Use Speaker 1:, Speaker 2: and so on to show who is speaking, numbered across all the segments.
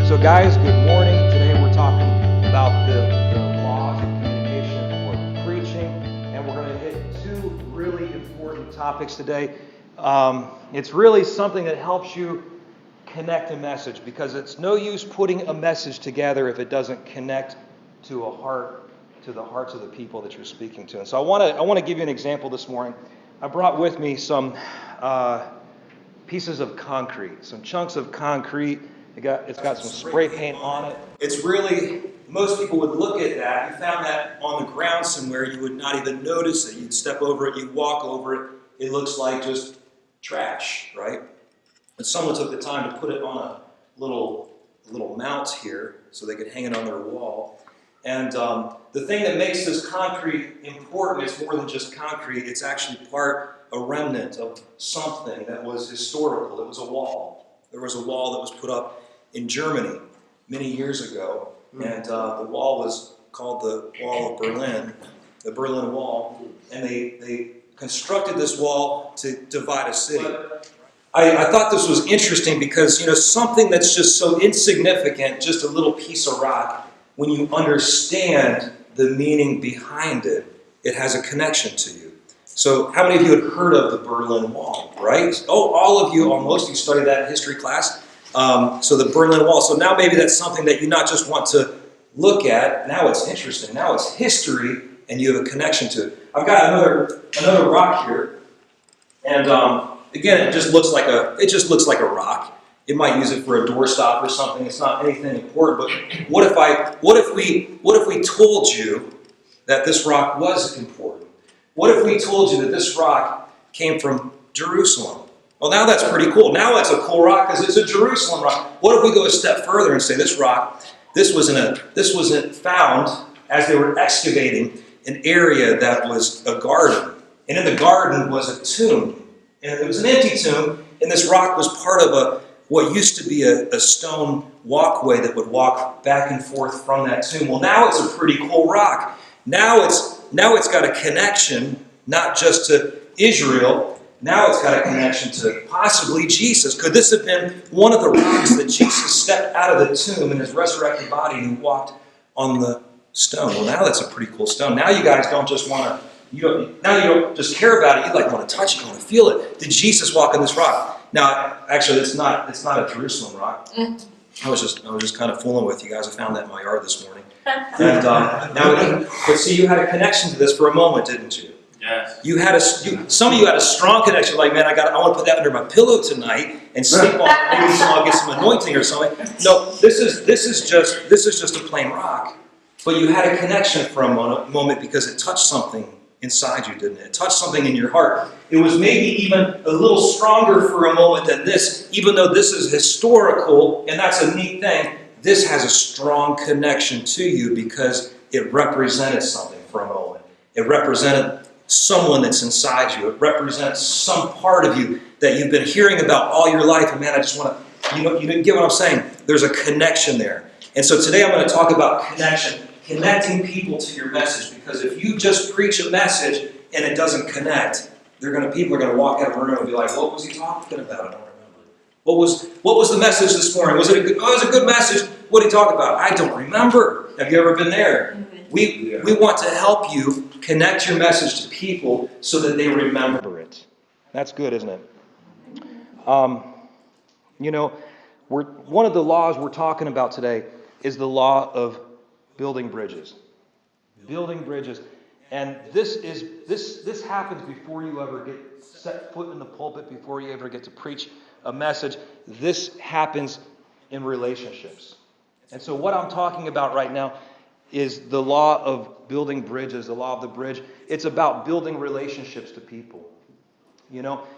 Speaker 1: So guys, good morning. Today we're talking about the laws of communication or preaching, and we're going to hit two really important topics today. It's really something that helps you connect a message, because it's no use putting a message together if it doesn't connect to the hearts of the people that you're speaking to. And so I want to give you an example this morning. I brought with me some pieces of concrete, some chunks of concrete. It's got some spray paint on it. It's really, most people would look at that. You found that on the ground somewhere, you would not even notice it. You'd step over it, you'd walk over it. It looks like just trash, right? But someone took the time to put it on a little mount here so they could hang it on their wall. And the thing that makes this concrete important, it's more than just concrete. It's actually a remnant of something that was historical. It was a wall. There was a wall that was put up in Germany many years ago, and the wall was called the Wall of Berlin, the Berlin Wall, and they constructed this wall to divide a city. I thought this was interesting because, something that's just so insignificant, just a little piece of rock, when you understand the meaning behind it, it has a connection to you. So how many of you had heard of the Berlin Wall, right? Oh, all of you, almost, you studied that in history class. So the Berlin Wall. So now maybe that's something that you not just want to look at. Now it's interesting. Now it's history, and you have a connection to it. I've got another rock here, and again, it just looks like a rock. It might use it for a doorstop or something. It's not anything important. But what if we told you that this rock was important? What if we told you that this rock came from Jerusalem? Well, now that's pretty cool. Now it's a cool rock because it's a Jerusalem rock. What if we go a step further and say this rock, this wasn't found as they were excavating an area that was a garden. And in the garden was a tomb. And it was an empty tomb, and this rock was part of what used to be a stone walkway that would walk back and forth from that tomb. Well, now it's a pretty cool rock. Now it's got a connection, not just to Israel. Now it's got a connection to possibly Jesus. Could this have been one of the rocks that Jesus stepped out of the tomb in his resurrected body and walked on the stone? Well, now that's a pretty cool stone. Now you guys don't just want to, you don't just care about it. You want to touch it, you want to feel it. Did Jesus walk on this rock? Now, actually, it's not a Jerusalem rock. I was just kind of fooling with you guys. I found that in my yard this morning. And but see, you had a connection to this for a moment, didn't you?
Speaker 2: Yes.
Speaker 1: Some of you had a strong connection. Like, man, I want to put that under my pillow tonight and sleep on it. Maybe I'll get some anointing or something. No, this is just a plain rock. But you had a connection for a moment because it touched something inside you, didn't it? It touched something in your heart. It was maybe even a little stronger for a moment than this, even though this is historical, and that's a neat thing. This has a strong connection to you because it represented something for a moment. It represented someone that's inside you. It represents some part of you that you've been hearing about all your life. And man, I just want to, you didn't get what I'm saying. There's a connection there. And so today I'm going to talk about connection. Connecting people to your message, because if you just preach a message and it doesn't connect, people are going to walk out of the room and be like, "What was he talking about? I don't remember. What was the message this morning? Was it it was a good message? What did he talk about? I don't remember." Have you ever been there? We want to help you connect your message to people so that they remember it. That's good, isn't it? One of the laws we're talking about today is the law of building bridges. Building bridges. And this happens before you ever get set foot in the pulpit, before you ever get to preach a message. This happens in relationships. And so what I'm talking about right now is the law of building bridges, the law of the bridge. It's about building relationships to people.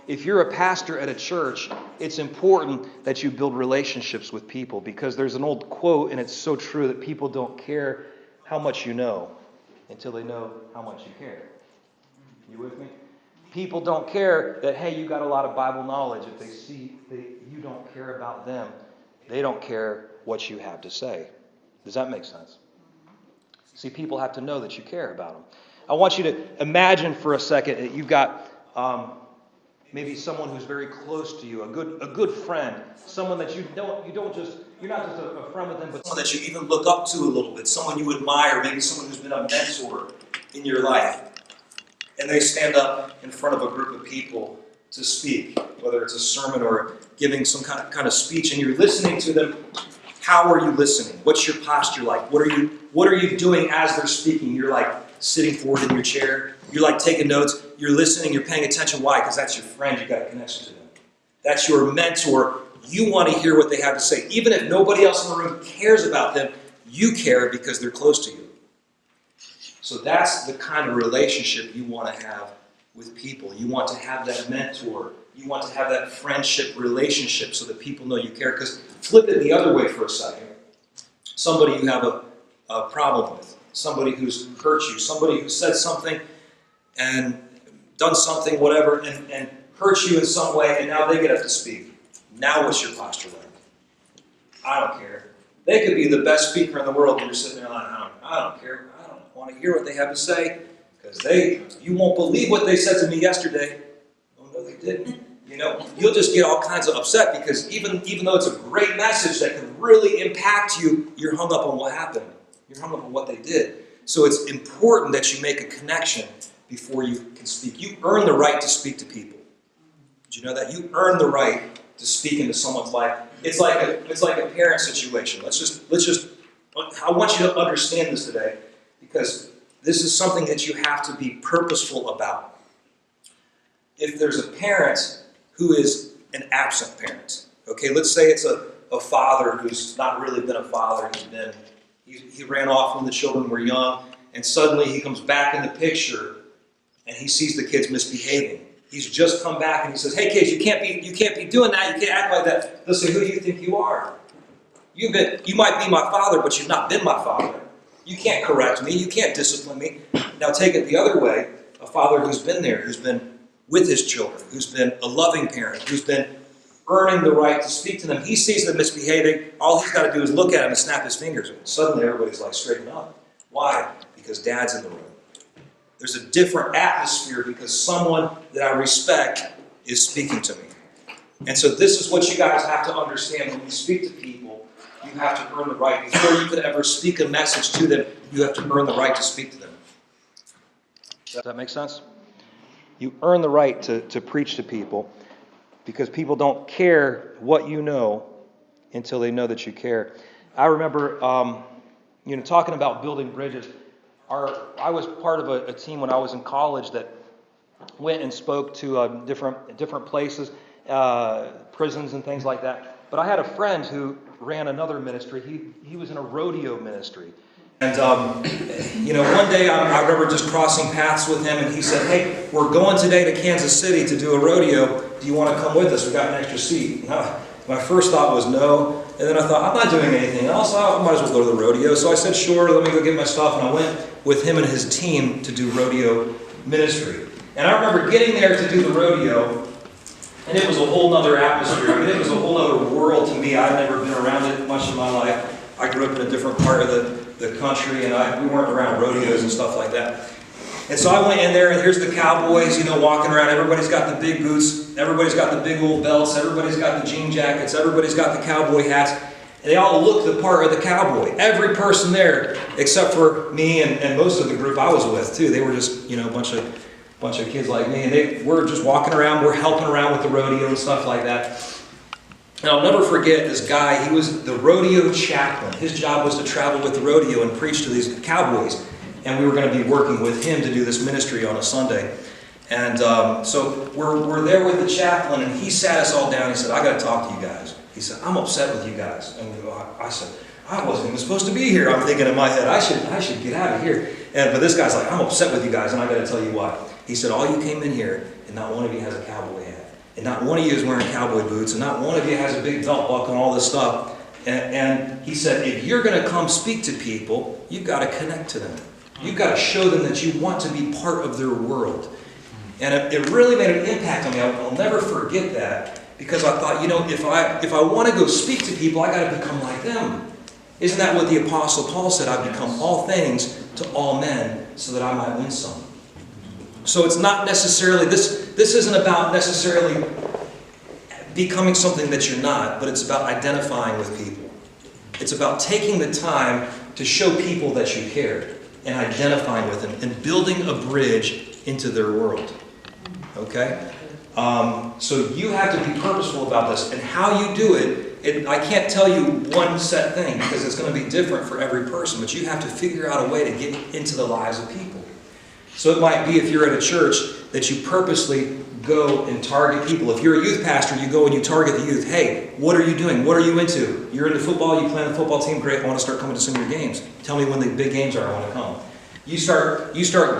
Speaker 1: If you're a pastor at a church, it's important that you build relationships with people, because there's an old quote, and it's so true, that people don't care how much you know until they know how much you care. You with me? People don't care that, hey, you got a lot of Bible knowledge. If they see that you don't care about them, they don't care what you have to say. Does that make sense? See, people have to know that you care about them. I want you to imagine for a second that you've got maybe someone who's very close to you, a good friend, someone that you're not just a friend with them, but someone that you even look up to a little bit, someone you admire, maybe someone who's been a mentor in your life. And they stand up in front of a group of people to speak, whether it's a sermon or giving some kind of speech, and you're listening to them. How are you listening? What's your posture like? What are you doing as they're speaking? You're like sitting forward in your chair. You're like taking notes. You're listening. You're paying attention. Why? Because that's your friend. You've got a connection to them. That's your mentor. You want to hear what they have to say. Even if nobody else in the room cares about them, you care because they're close to you. So that's the kind of relationship you want to have with people. You want to have that mentor. You want to have that friendship relationship so that people know you care. Because flip it the other way for a second. Somebody you have a problem with, somebody who's hurt you, somebody who said something and done something, whatever, and hurt you in some way, and now they get up to speak. Now what's your posture like? I don't care. They could be the best speaker in the world, and you're sitting there like, I don't care. I don't want to hear what they have to say, because you won't believe what they said to me yesterday. Oh, no, they didn't. You'll just get all kinds of upset because even though it's a great message that can really impact you, you're hung up on what happened. You're hung up on what they did. So it's important that you make a connection before you can speak. You earn the right to speak to people. Did you know that? You earn the right to speak into someone's life. It's like a parent situation. I want you to understand this today because this is something that you have to be purposeful about. If there's a parent who is an absent parent, okay, let's say it's a father who's not really been a father. He ran off when the children were young, and suddenly he comes back in the picture, and he sees the kids misbehaving. He's just come back, and he says, "Hey kids, you can't be doing that. You can't act like that." They'll say, "Who do you think you are? You might be my father, but you've not been my father. You can't correct me. You can't discipline me." Now take it the other way. A father who's been there, who's been with his children, who's been a loving parent, who's been earning the right to speak to them. He sees them misbehaving. All he's got to do is look at them and snap his fingers. Suddenly everybody's like, straighten up. Why? Because dad's in the room. There's a different atmosphere because someone that I respect is speaking to me. And so this is what you guys have to understand. When you speak to people, you have to earn the right. Before you could ever speak a message to them, you have to earn the right to speak to them. Does that make sense? You earn the right to preach to people because people don't care what you know until they know that you care. I remember, talking about building bridges. I was part of a team when I was in college that went and spoke to different places, prisons and things like that. But I had a friend who ran another ministry. He was in a rodeo ministry. And, one day I remember just crossing paths with him, and he said, "Hey, we're going today to Kansas City to do a rodeo. Do you want to come with us? We've got an extra seat." My first thought was no, and then I thought, I'm not doing anything else. I might as well go to the rodeo. So I said, sure, let me go get my stuff, and I went with him and his team to do rodeo ministry. And I remember getting there to do the rodeo, and it was a whole other atmosphere. I mean, it was a whole other world to me. I'd never been around it much in my life. I grew up in a different part of the country, and we weren't around rodeos and stuff like that. And so I went in there, and here's the cowboys, walking around. Everybody's got the big boots. Everybody's got the big old belts. Everybody's got the jean jackets. Everybody's got the cowboy hats. And they all look the part of the cowboy. Every person there, except for me and most of the group I was with, too. They were just, a bunch of kids like me. And they were just walking around. We're helping around with the rodeo and stuff like that. And I'll never forget this guy. He was the rodeo chaplain. His job was to travel with the rodeo and preach to these cowboys. And we were going to be working with him to do this ministry on a Sunday. And so we're there with the chaplain, and he sat us all down. He said, "I got to talk to you guys." He said, "I'm upset with you guys." And I said, "I wasn't even supposed to be here." I'm thinking in my head, I should get out of here. But this guy's like, "I'm upset with you guys, and I got to tell you why." He said, "All you came in here, and not one of you has a cowboy hat. And not one of you is wearing cowboy boots, and not one of you has a big belt buckle and all this stuff." And he said, "If you're going to come speak to people, you've got to connect to them. You've got to show them that you want to be part of their world." And it really made an impact on me. I'll never forget that, because I thought, if I want to go speak to people, I got to become like them. Isn't that what the Apostle Paul said? "I've become all things to all men so that I might win some." So it's not necessarily, this isn't about necessarily becoming something that you're not, but it's about identifying with people. It's about taking the time to show people that you care and identifying with them and building a bridge into their world. Okay? So you have to be purposeful about this. And how you do it, I can't tell you one set thing because it's going to be different for every person, but you have to figure out a way to get into the lives of people. So it might be if you're at a church that you purposely go and target people. If you're a youth pastor, you go and you target the youth. Hey, what are you doing? What are you into? You're into football, you play on the football team, great, I want to start coming to some of your games. Tell me when the big games are, I want to come. You start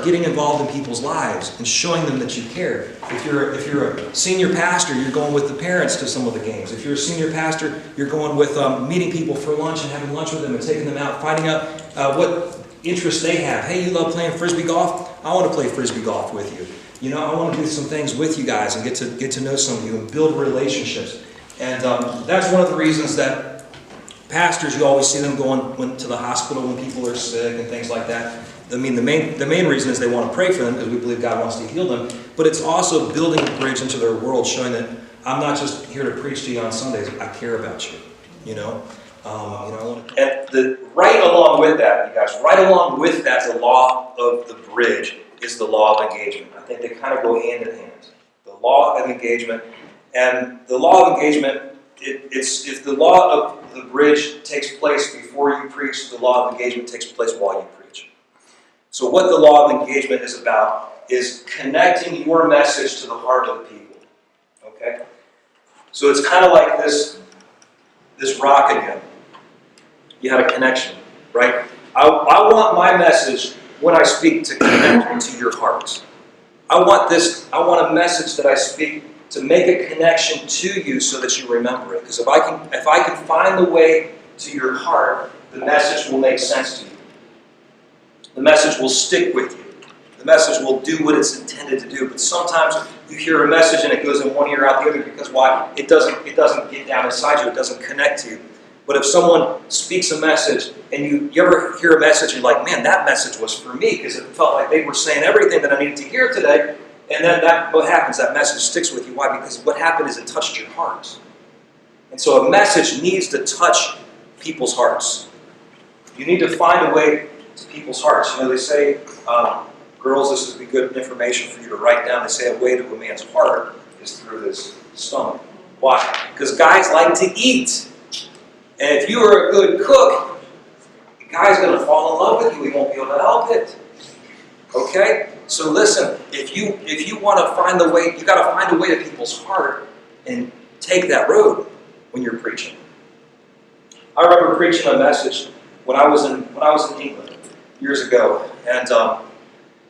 Speaker 1: getting involved in people's lives and showing them that you care. If you're a senior pastor, you're going with the parents to some of the games. If you're a senior pastor, you're going with meeting people for lunch and having lunch with them and taking them out, finding out what interests they have. Hey, you love playing frisbee golf? I want to play frisbee golf with you. You know, I want to do some things with you guys and get to know some of you and build relationships. And that's one of the reasons that pastors, you always see them going to the hospital when people are sick and things like that. I mean, the main reason is they want to pray for them because we believe God wants to heal them. But it's also building a bridge into their world, showing that I'm not just here to preach to you on Sundays. I care about you. You know. And right along with that, you guys, right along with that, the law of the bridge is the law of engagement. I think they kind of go hand in hand. The law of engagement and the law of engagement. If the law of the bridge takes place before you preach, the law of engagement takes place while you preach. So what the law of engagement is about is connecting your message to the heart of the people. Okay? So it's kind of like this rock again. You had a connection, right? I want my message when I speak to connect into your hearts. I want a message that I speak to make a connection to you so that you remember it. Because if I can find the way to your heart, the message will make sense to you. The message will stick with you. The message will do what it's intended to do. But sometimes you hear a message and it goes in one ear out the other because why? It doesn't get down inside you. It doesn't connect to you. But if someone speaks a message and you ever hear a message and you're like, man, that message was for me because it felt like they were saying everything that I needed to hear today. And then what happens? That message sticks with you. Why? Because what happened is it touched your heart. And so a message needs to touch people's hearts. You need to find a way to people's hearts. You know, they say, girls, this would be good information for you to write down. They say a way to a man's heart is through his stomach. Why? Because guys like to eat. And if you are a good cook, the guy's going to fall in love with you. He won't be able to help it. Okay? So listen, if you want to find the way, you got to find a way to people's heart and take that road when you're preaching. I remember preaching a message when I was in England years ago, and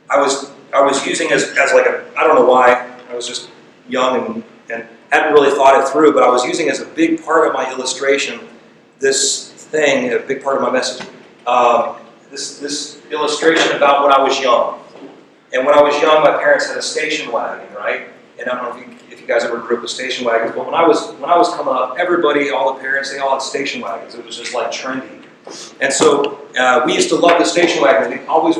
Speaker 1: I was using as like I don't know why, I was just young and hadn't really thought it through, but I was using as a big part of my illustration this thing, a big part of my message, this illustration about when I was young. And when I was young, my parents had a station wagon, right? And I don't know if you guys ever grew up with station wagons, but when I was coming up, everybody, all the parents, they all had station wagons. It was just like trendy. And so we used to love the station wagon. We'd always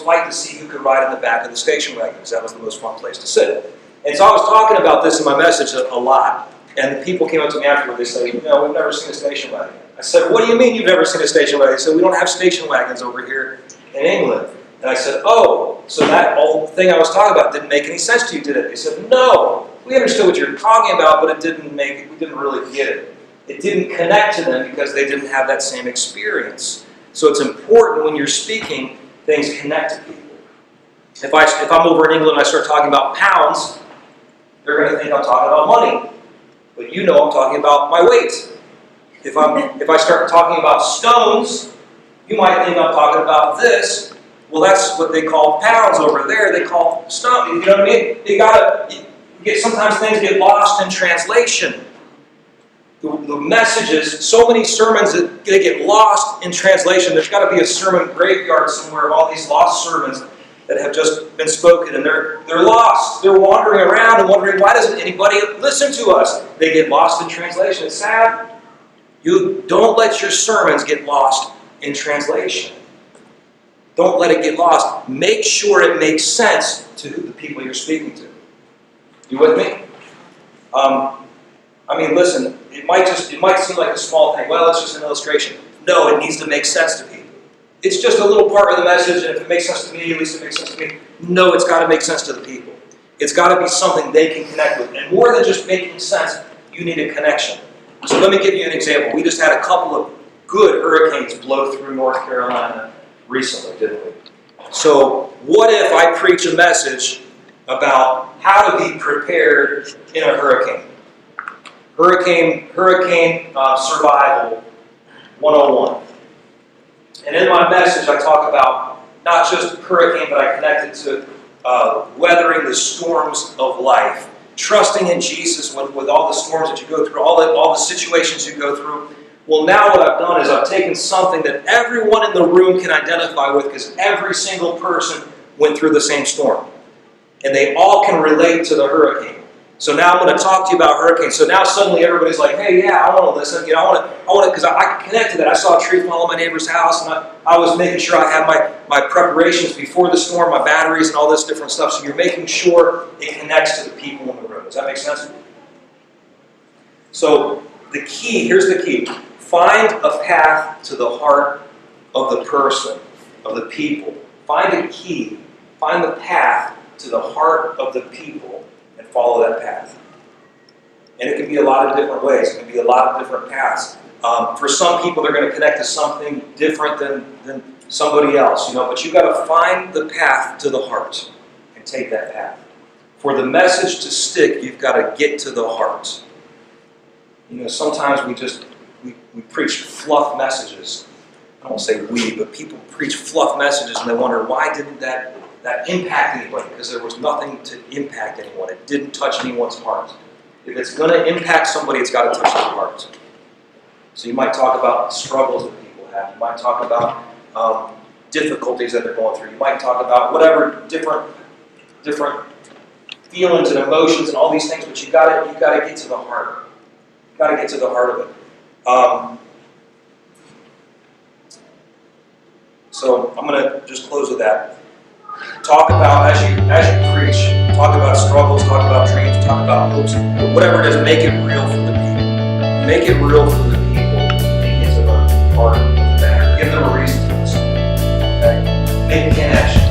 Speaker 1: fight to see who could ride in the back of the station wagon because that was the most fun place to sit. And so I was talking about this in my message a lot. And the people came up to me afterward. They said, no, we've never seen a station wagon. I said, what do you mean you've never seen a station wagon? They said, we don't have station wagons over here in England. And I said, oh, so that whole thing I was talking about didn't make any sense to you, did it? They said, no, we understood what you're talking about, but we didn't really get it. It didn't connect to them because they didn't have that same experience. So it's important when you're speaking, things connect to people. If I'm over in England and I start talking about pounds, they're going to think I'm talking about money. But you know I'm talking about my weight. If I start talking about stones, you might think I'm talking about this. Well, that's what they call pounds over there. They call stone. You know what I mean? Sometimes things get lost in translation. The messages, so many sermons that they get lost in translation. There's got to be a sermon graveyard somewhere of all these lost sermons that have just been spoken, and they're lost. They're wandering around and wondering, why doesn't anybody listen to us? They get lost in translation. It's sad. You don't let your sermons get lost in translation. Don't let it get lost. Make sure it makes sense to the people you're speaking to. You with me? Listen, it might seem like a small thing. Well, it's just an illustration. No, it needs to make sense to people. It's just a little part of the message, and if it makes sense to me, at least it makes sense to me. No, it's got to make sense to the people. It's got to be something they can connect with. And more than just making sense, you need a connection. So let me give you an example. We just had a couple of good hurricanes blow through North Carolina recently, didn't we? So what if I preach a message about how to be prepared in a hurricane? Hurricane Survival 101. And in my message, I talk about not just hurricane, but I connect it to weathering the storms of life. Trusting in Jesus with all the storms that you go through, all the situations you go through. Well, now what I've done is I've taken something that everyone in the room can identify with, because every single person went through the same storm. And they all can relate to the hurricane. So now I'm going to talk to you about hurricanes. So now suddenly everybody's like, hey, yeah, I want to listen. I want to, because I can connect to that. I saw a tree fall on my neighbor's house, and I was making sure I had my preparations before the storm, my batteries, and all this different stuff. So you're making sure it connects to the people in the room. Does that make sense? So here's the key. Find a path to the heart of the person, of the people. Find the path to the heart of the people, and follow that path. And it can be a lot of different ways. It can be a lot of different paths. For some people, they're going to connect to something different than somebody else, but you've got to find the path to the heart and take that path. For the message to stick, you've got to get to the heart. Sometimes we preach fluff messages. I don't say we, but people preach fluff messages, and they wonder, why didn't that impact anybody? Because there was nothing to impact anyone. It didn't touch anyone's heart. If it's going to impact somebody, it's got to touch their heart. So you might talk about struggles that people have. You might talk about difficulties that they're going through. You might talk about whatever different feelings and emotions and all these things. But you got to get to the heart. You got to get to the heart of it. So I'm going to just close with that. Talk about, as you preach, talk about struggles, talk about dreams, talk about hopes, whatever it is, make it real for the people. Make it real for the people and get to the heart of the matter. Give them a reason to listen. Okay? Make connection.